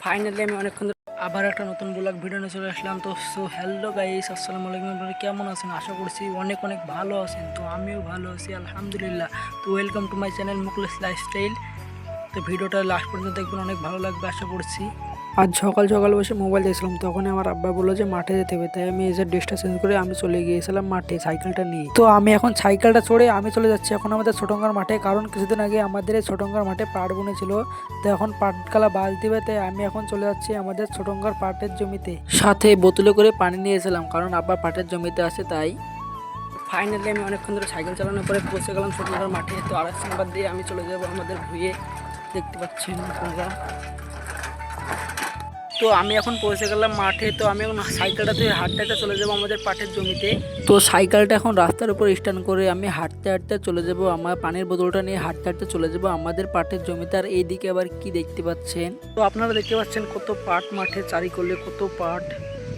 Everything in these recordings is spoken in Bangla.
ফাইনালি আমি অনেকক্ষণ ধরে আবার একটা নতুন ব্লগ ভিডিও নিয়ে চলে আসলাম। তো হ্যালো গাইস, আসসালামু আলাইকুম। আপনারা কেমন আছেন? আশা করছি অনেক অনেক ভালো আছেন। তো আমিও ভালো আছি আলহামদুলিল্লাহ। তো welcome to my channel Mukles lifestyle. তো ভিডিওটা লাস্ট পর্যন্ত দেখবেন, অনেক ভালো লাগবে আশা করছি। আজ সকাল সকাল বসে মোবাইল দেখছিলাম, তখন আমার আব্বা বললো যে মাঠে যেতে হবে, তাই আমি এসে ড্রেসটা চেঞ্জ করে আমি চলে গিয়েছিলাম মাঠে সাইকেলটা নিয়ে। তো আমি এখন সাইকেলটা চড়ে আমি চলে যাচ্ছি এখন আমাদের ছোটঙ্গার মাঠে, কারণ কিছুদিন আগে আমাদের এই ছোটঙ্গার মাঠে পাট বুনেছিল। তো এখন পাটকালা বাজ দিবে, তাই আমি এখন চলে যাচ্ছি আমাদের ছোটঙ্গার পাটের জমিতে। সাথে বোতলে করে পানি নিয়েছিলাম, কারণ আব্বা পাটের জমিতে আছে তাই। ফাইনালি আমি অনেকক্ষণ ধরে সাইকেল চালানোর পরে পৌঁছে গেলাম ছোটঙ্গার মাঠে। তো আরেক নাম্বার দিয়ে আমি চলে যাবো আমাদের ভুঁয়ে, দেখতে পাচ্ছেন আপনারা। তো আমি এখন পৌঁছে গেলাম মাঠে। তো আমি এখন সাইকেলটা দিয়ে হাঁটতে হাঁটতে চলে যাবো আমাদের পাটের জমিতে। তো সাইকেলটা এখন রাস্তার উপর স্ট্যান্ড করে আমি হাঁটতে হাঁটতে চলে যাব, আমার পানির বোতলটা নিয়ে হাঁটতে হাঁটতে চলে যাব আমাদের পাটের জমিতে। আর এইদিকে আবার কি দেখতে পাচ্ছেন, তো আপনারা দেখতে পাচ্ছেন কত পাট মাঠে চারি করলে, কত পাট,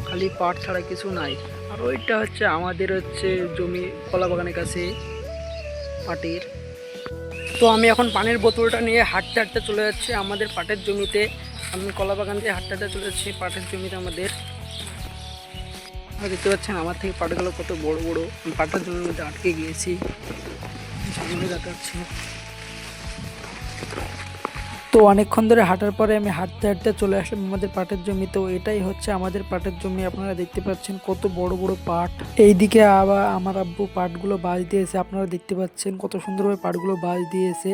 খালি পাট ছাড়া কিছু নাই। আর ওইটা হচ্ছে আমাদের জমি কলা বাগানের কাছে পাটের। তো আমি এখন পানির বোতলটা নিয়ে হাঁটতে হাঁটতে চলে যাচ্ছি আমাদের পাটের জমিতে। আমি কলা বাগান দিয়ে হাঁটতে হাঁটতে চলে যাচ্ছি পাটের জমিতে আমাদের। দেখতে পাচ্ছেন আমার থেকে পাটগুলো কত বড় বড়। আমি পাটের জমির মধ্যে আটকে গিয়েছি, সামনে যাচ্ছি। তো অনেকক্ষণ ধরে হাঁটার পরে আমি হাঁটতে হাঁটতে চলে আসলাম আমাদের পাটের জমি। তো এটাই হচ্ছে আমাদের পাটের জমি, আপনারা দেখতে পাচ্ছেন কত বড় বড় পাট। এইদিকে আবার আমার আব্বু পাটগুলো বাজ দিয়েছে, আপনারা দেখতে পাচ্ছেন কত সুন্দরভাবে পাটগুলো বাজ দিয়েছে।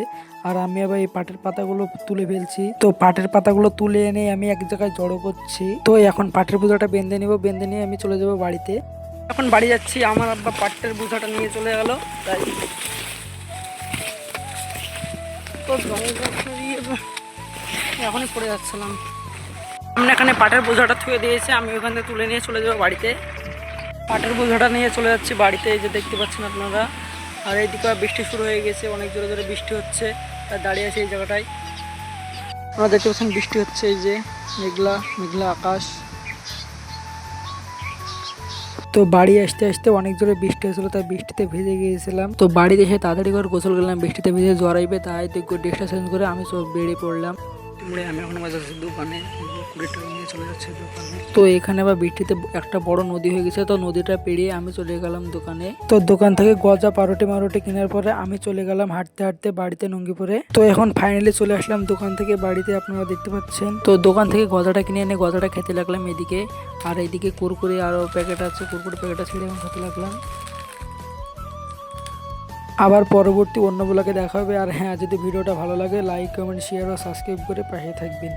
আর আমি আবার এই পাটের পাতাগুলো তুলে ফেলছি। তো পাটের পাতাগুলো তুলে এনে আমি এক জায়গায় জড়ো করছি। তো এখন পাটের বোঝাটা বেঁধে নিব, বেঁধে নিয়ে আমি চলে যাব বাড়িতে। এখন বাড়ি যাচ্ছি, আমার আব্বা পাটের বোঝাটা নিয়ে চলে গেল, তাই তো এখনই পড়ে যাচ্ছিলাম। আমি এখানে পাটের বোঝাটা থুয়ে দিয়েছে, আমি ওখান থেকে তুলে নিয়ে চলে যাবো বাড়িতে। পাটের বোঝাটা নিয়ে চলে যাচ্ছি বাড়িতে, এই যে দেখতে পাচ্ছেন আপনারা। আর এইদিকে বৃষ্টি শুরু হয়ে গেছে, অনেক জোরে জোরে বৃষ্টি হচ্ছে, তাই দাঁড়িয়ে আছে এই জায়গাটায়। আপনারা দেখতে পাচ্ছেন বৃষ্টি হচ্ছে, এই যে মেঘলা মেঘলা আকাশ। তো বাড়ি আসতে আসতে অনেক জোরে বৃষ্টি হয়েছিল, তাই বৃষ্টিতে ভিজে গিয়েছিলাম। তো বাড়িতে এসে তাড়াতাড়ি করে গোসল করলাম, বৃষ্টিতে ভিজে জ্বর আইবে, তাই ড্রেসটা চেঞ্জ করে আমি সব বেরিয়ে পড়লাম। আমি এখন যাচ্ছি দোকানে, নিয়ে চলে যাচ্ছে দোকানে। তো এখানে আবার বৃষ্টিতে একটা বড় নদী হয়ে গেছে, তো নদীটা পেরিয়ে আমি চলে গেলাম দোকানে। তো দোকান থেকে গজা পাউরুটি কেনার পরে আমি চলে গেলাম হাঁটতে হাঁটতে বাড়িতে নুঙ্গি পরে। তো এখন ফাইনালি চলে আসলাম দোকান থেকে বাড়িতে, আপনারা দেখতে পাচ্ছেন। তো দোকান থেকে গজাটা কিনে এনে গজাটা খেতে লাগলাম এদিকে। আর এইদিকে কুরকুরে আরও প্যাকেট আছে, কুরকুরে প্যাকেটটা ছেড়ে এখন খেতে লাগলাম। আবার পরবর্তী অন্য ব্লগে দেখা হবে। আর হ্যাঁ, যদি ভিডিওটা ভালো লাগে লাইক কমেন্ট শেয়ার ও সাবস্ক্রাইব করে পাশে থাকবেন।